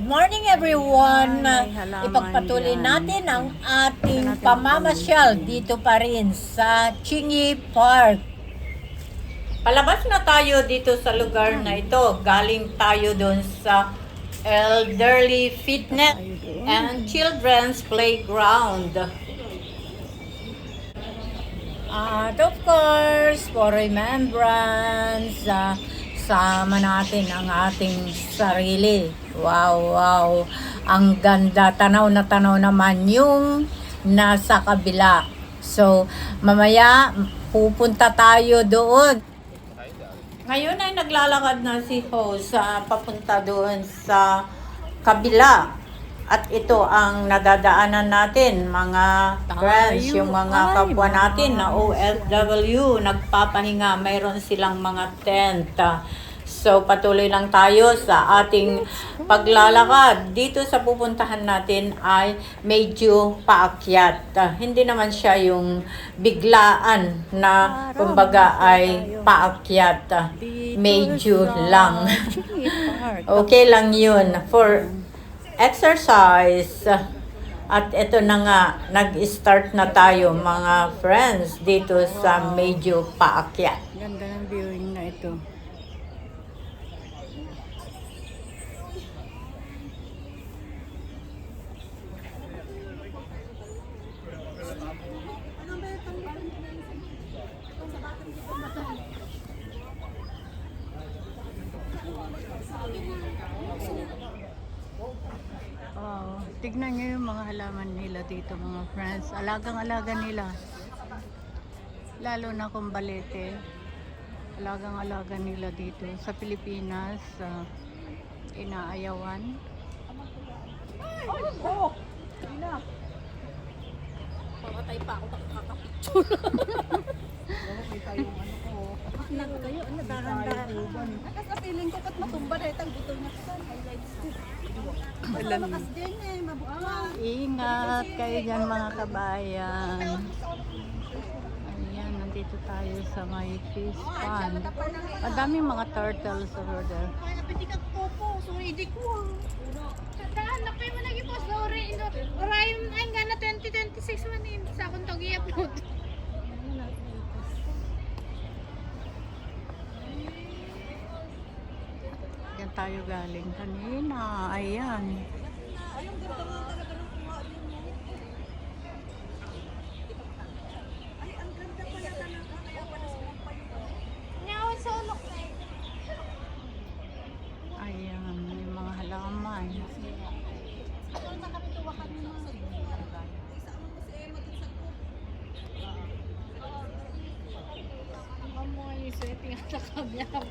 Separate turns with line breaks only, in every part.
morning everyone!
May halaman
Ipagpatuloy
dyan.
natin ang ating pamamasyal dito pa rin sa Chingy Park. Palabas na tayo dito sa lugar na ito. Galing tayo doon sa Elderly Fitness and Children's Playground. At of course, for remembrance, sama natin ang ating sarili. Wow. Ang ganda. Tanaw naman yung nasa kabila. So, mamaya pupunta tayo doon. Ngayon ay naglalakad na si host papunta doon sa kabila. At ito ang nadadaanan natin, mga friends, yung mga kapwa natin na OFW, nagpapahinga, mayroon silang mga tent. So, patuloy lang tayo sa ating paglalakad. Dito sa pupuntahan natin ay medyo paakyat. Hindi naman siya yung biglaan na kumbaga ay paakyat. Medyo lang. Okay lang yun for exercise. At ito na nga, nag-start na tayo mga friends dito sa medyo paakyat.
Ganda ng viewing na ito. Wow, tignan nyo yung mga halaman nila dito mga friends. Alagang-alaga nila. Lalo na kung balete. Alagang-alaga nila dito. Sa Pilipinas, inaayawan.
Pamatay pa ako kakapicture. Kayo, dahan-dahan.
Kasi feeling ko kat matumba na itang gusto na sa highlights ko. Malakas din mabuka.
Ingat kayo dyan mga kabayan. Ayan, nandito tayo sa may fish pond. Madaming mga turtles over there.
Pwede ka popo, so hindi ko. Saan, napay mo lagi po sa Orion, ay nga na 2026 man yun. Sa akong tog i-upload.
Yan tayo galing kanina. Ayan. Ayan, yung mga halaman.
Ang mga yung sweating at nakabiyam.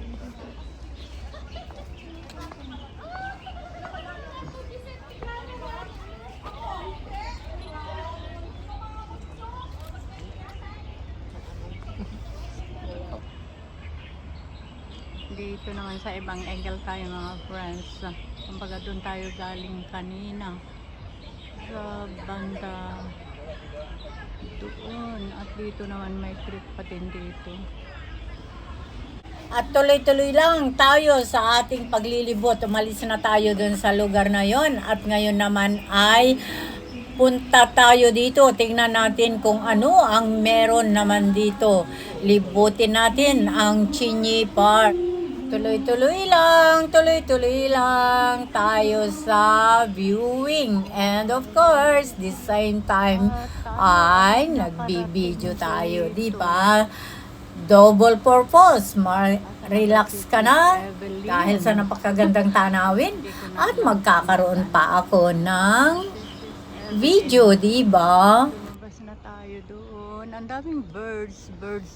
Dito naman sa ibang angle tayo mga friends. Kumbaga doon tayo galing kanina. Sa banda doon. At dito naman may creek pa din dito.
At tuloy-tuloy lang tayo sa ating paglilibot. Umalis na tayo dun sa lugar na yon. At ngayon naman ay punta tayo dito. Tingnan natin kung ano ang meron naman dito. Libutin natin ang Chingy Park. Tuloy-tuloy lang tayo sa viewing. And of course, the same time ay nagbibideo tayo, di ba? Double purpose, relax ka na dahil sa napakagandang tanawin at magkakaroon pa ako ng video, di ba?
Labas na tayo doon. Ang daming birds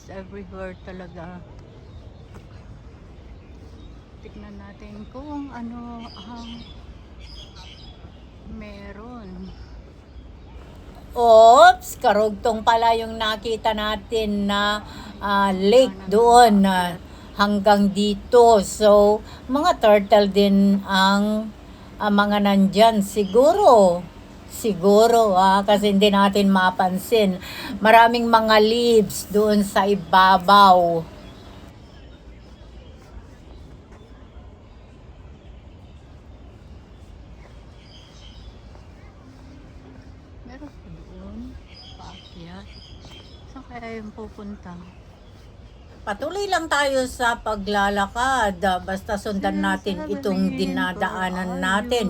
everywhere talaga. Tignan natin kung ano ang meron.
Oops, karugtong pala yung nakita natin na lake doon hanggang dito. So, mga turtle din ang mga nandyan. Siguro, kasi hindi natin mapansin. Maraming mga leaves doon sa ibabaw.
aakyat. Saan kaya yung pupunta?
Patuloy lang tayo sa paglalakad. Basta sundan natin itong dinadaanan natin.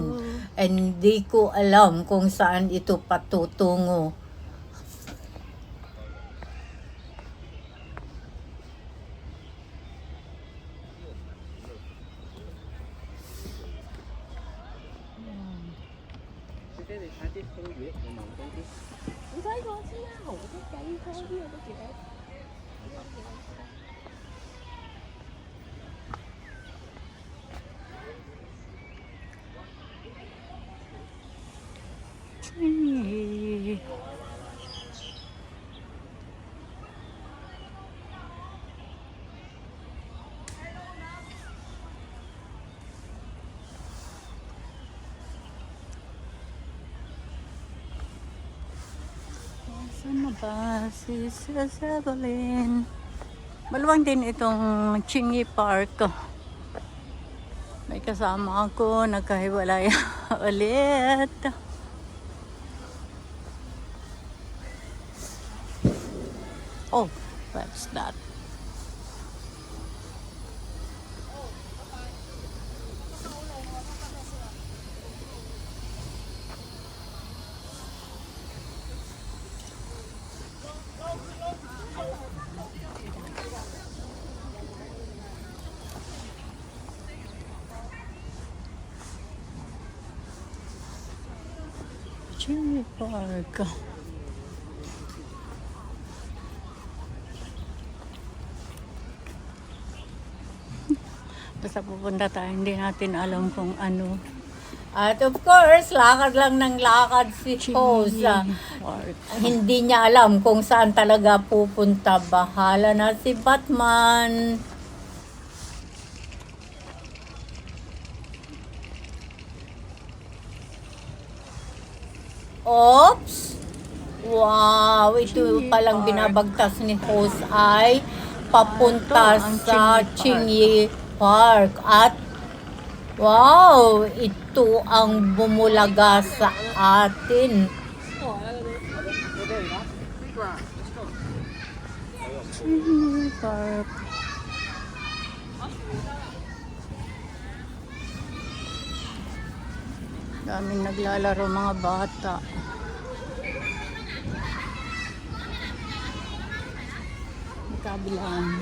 And hindi ko alam kung saan ito patutungo.
Saan na ba si Sis Evelyn? Maluwang din itong Chingy Park. May kasama ako, nagkahiwalay ulit. Oh, what's that? Chingy Park. Basta pupunta tayo, hindi natin alam kung ano.
At of course, lakad lang ng lakad si host.
Park.
Hindi niya alam kung saan talaga pupunta. Bahala na si Batman. Oops! Wow! Ito palang binabagtas ni host ay papunta
Ito ang
sa
Chingy
Chingy Park. At wow! Ito ang bumulaga sa atin.
Chingy Park. Daming naglalaro mga bata. Kabilang.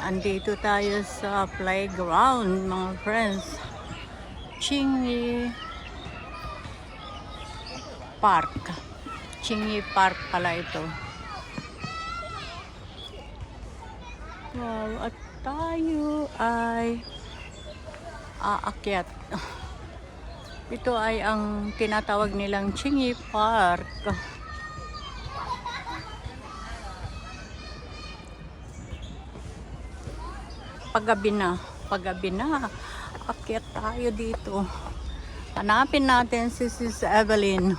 Andito tayo sa playground, mga friends. Chingy Park. Chingy Park pala ito. Wow, at tayo ay aakyat. Ito ay ang tinatawag nilang Chingy Park. Paggabi na, akyat tayo dito. Hanapin natin si Sis Evelyn.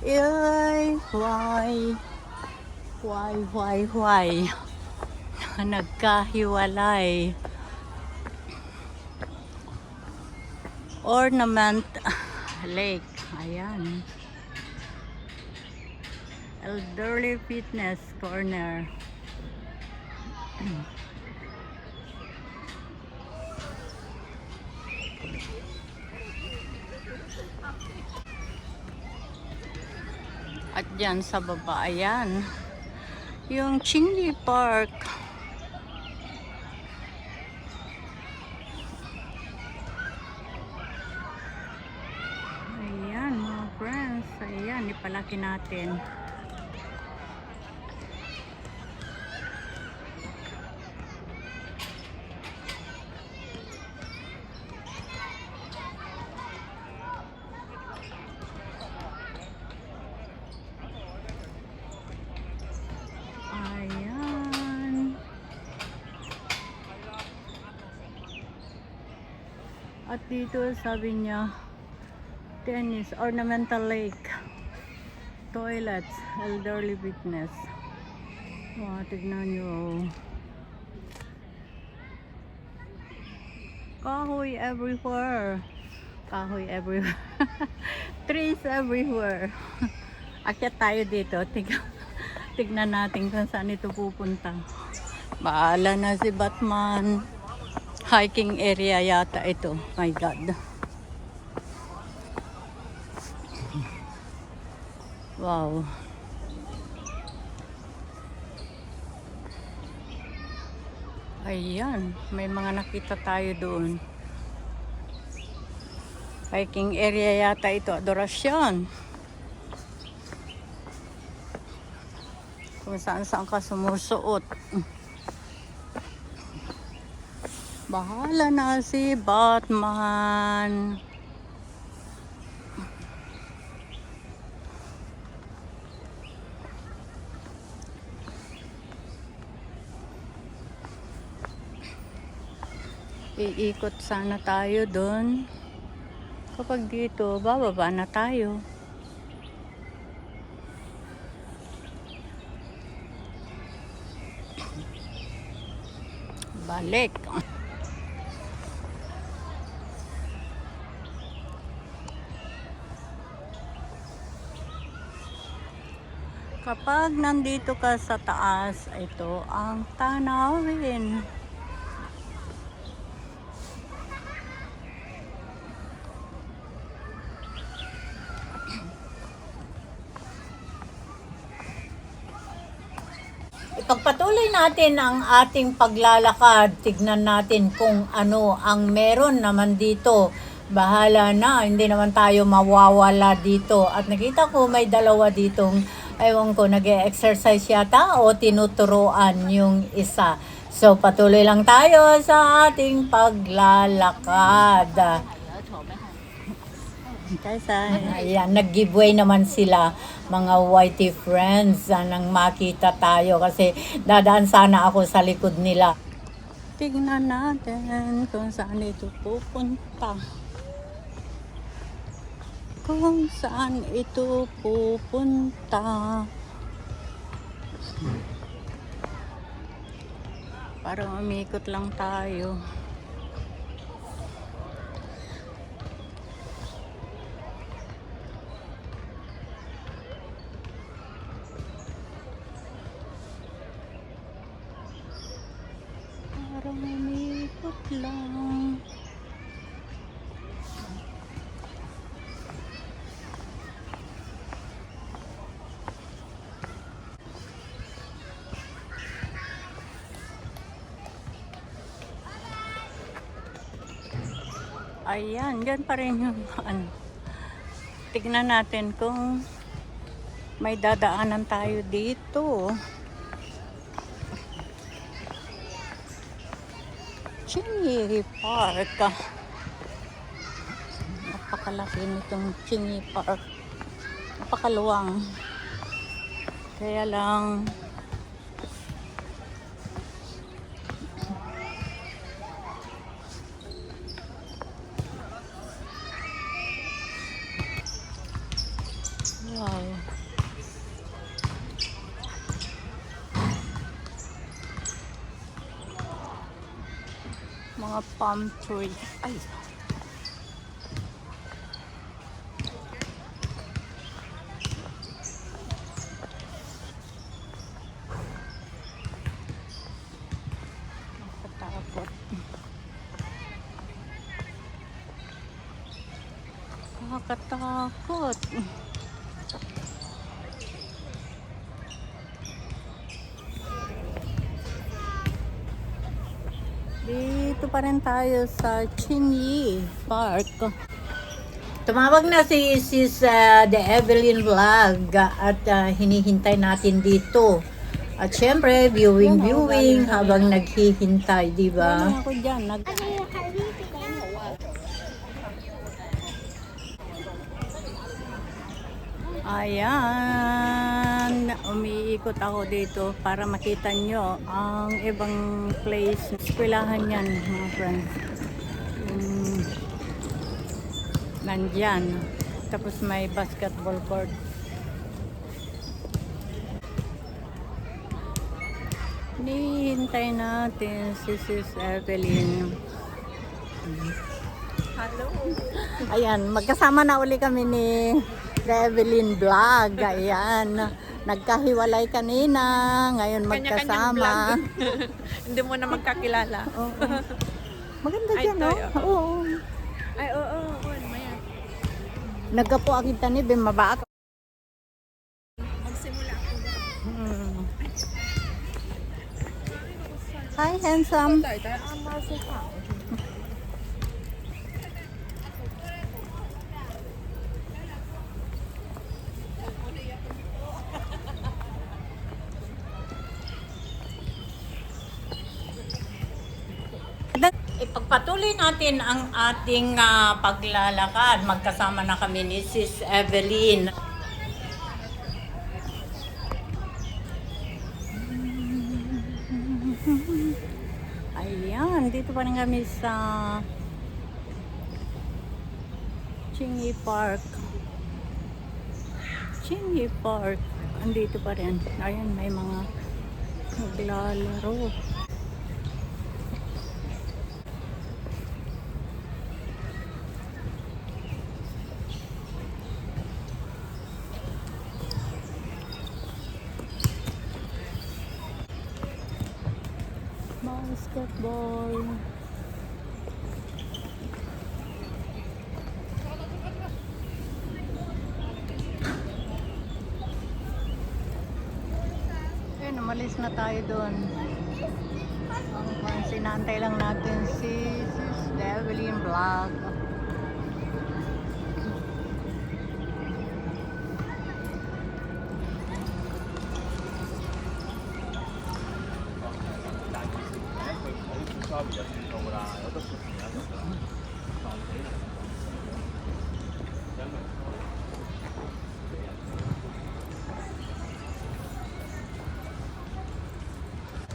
Ay, why? Nagkahiwalay. Ornament Lake. Ayan. Elderly Fitness Corner. At dyan sa baba, ayan, yung Chingy Park. Ayan mga friends, ayan, ipalaki natin. Ayan. At dito sabi niya, tennis, ornamental lake, toilets, elderly fitness. Wow, tignan nyo. Kahoy everywhere. Kahoy everywhere. Trees everywhere. Akyat tayo dito. Tignan natin kung saan ito pupunta. Bahala na si Batman. Hiking area yata ito. My God. Wow. Ayan, may mga nakita tayo doon. Hiking area yata ito, adorasyon. Kung saan ka sumusuot. Bahala na si Batman. Iikot sana tayo doon. Kapag dito, bababa na tayo. Balik. Kapag nandito ka sa taas, ito ang tanawin.
Ipagpatuloy natin ang ating paglalakad. Tignan natin kung ano ang meron naman dito. Bahala na, hindi naman tayo mawawala dito. At nakita ko may dalawa ditong, ewan ko, nag-exercise yata o tinuturuan yung isa. So patuloy lang tayo sa ating paglalakad. Ayan, nag-giveaway naman sila, mga whitey friends, nang makita tayo kasi dadaan sana ako sa likod nila.
Tignan natin kung saan ito pupunta. Kung saan ito pupunta. Parang umikot lang tayo. Parang umikot lang. Ayan, dyan pa rin yung ano. Tignan natin kung may dadaanan tayo dito. Chingy Park. Napakalaki nitong Chingy Park. Napakaluwang. Kaya lang wow. Mga palm tree. Ay. Nakatakot. Nakakatakot. Dito pa rin tayo sa Chingy Park.
Tumawag na si The Evelyn Vlog at hinihintay natin dito. At syempre, viewing habang naghihintay, di ba?
Ano ako dyan? Ayan, umiikot ako dito para makita nyo ang ibang place. Eskwelahan yan, mga friends. nandyan. Tapos may basketball court. Hinihintay natin si Sis Evelyn.
Hello.
Ayan, magkasama na uli kami ni Evelyn Vlog. Ayan, nagkahiwalay kanina, ngayon magkasama.
Hindi mo na magkakilala.
Oo. Maganda
Ay,
dyan, no?
tayo.
Oo.
Ay, oo. Maya.
Nagkapo akit tani, bimaba ako.
Magsimula ako na.
Hi, handsome. Ipagpatuloy natin ang ating paglalakad. Magkasama na kami ni Sis Evelyn. Ayan, dito pa rin kami sa Chingy Park. Chingy Park. Andito pa rin. Ayan, may mga naglalaro. Basketball. Ayun, umalis na tayo doon. Sinantay lang natin si Sis Evelyn Vlog.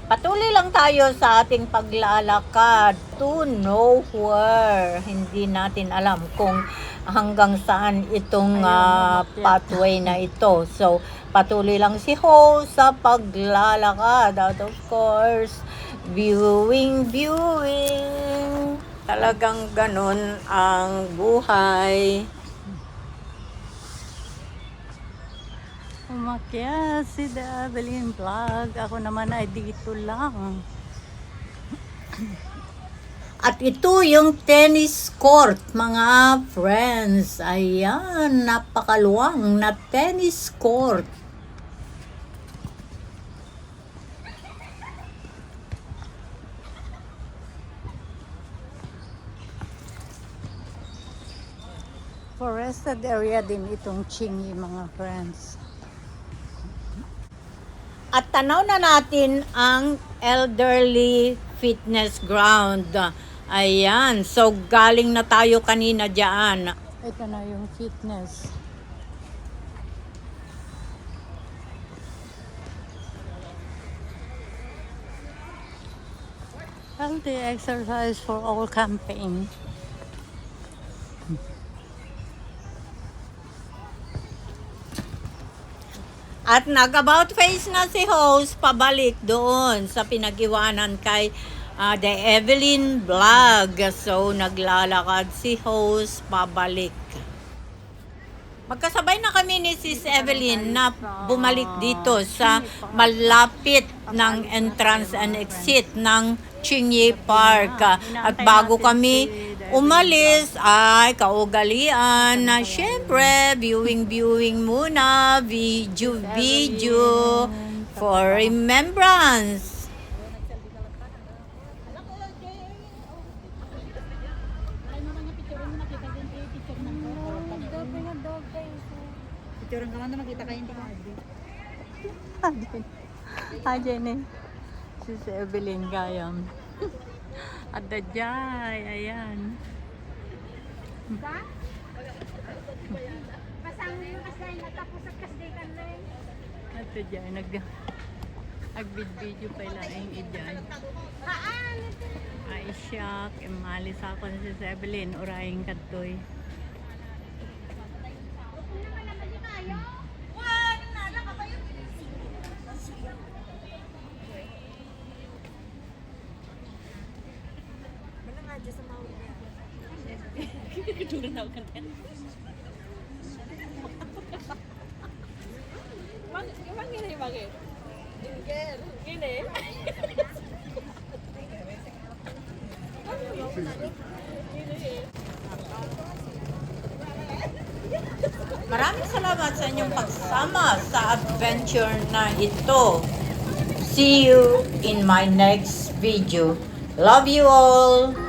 Patuloy lang tayo sa ating paglalakad to nowhere. Hindi natin alam kung hanggang saan itong pathway na ito. So, patuloy lang si host sa paglalakad. At of course, viewing. Talagang ganun ang buhay. Umakyat si Evelyn Vlog. Ako naman ay dito lang. At ito yung tennis court, mga friends. Ayan, napakaluwang na tennis court. Forested area din itong Chingy, mga friends. At tanaw na natin ang elderly fitness ground. Ayan. So, galing na tayo kanina dyan. Ito na yung fitness. Healthy exercise for all campaign. At nag-about face na si host pabalik doon sa pinag-iwanan kay The Evelyn Vlog. So, naglalakad si host pabalik. Magkasabay na kami ni Sis Evelyn na bumalik dito sa malapit ng entrance and exit ng Chingy Park. At bago kami umalis ay kaugalian na syempre viewing muna, video for remembrance.
Picturean ka man na makita kayo hindi ka.
Hi Jenny. Si Evelyn Gayam. At Dajay, ayan.
Pasang yung kasay na tapos at kasday ka na eh.
At Dajay, nag-video pa ilaing idyan.
Haan!
Ay, shock. Imalis ako si Evelyn. Uraying katoy.
Gimana gini bakit? Gini.
Maraming salamat sa inyong pagsama sa adventure na ito. See you in my next video. Love you all!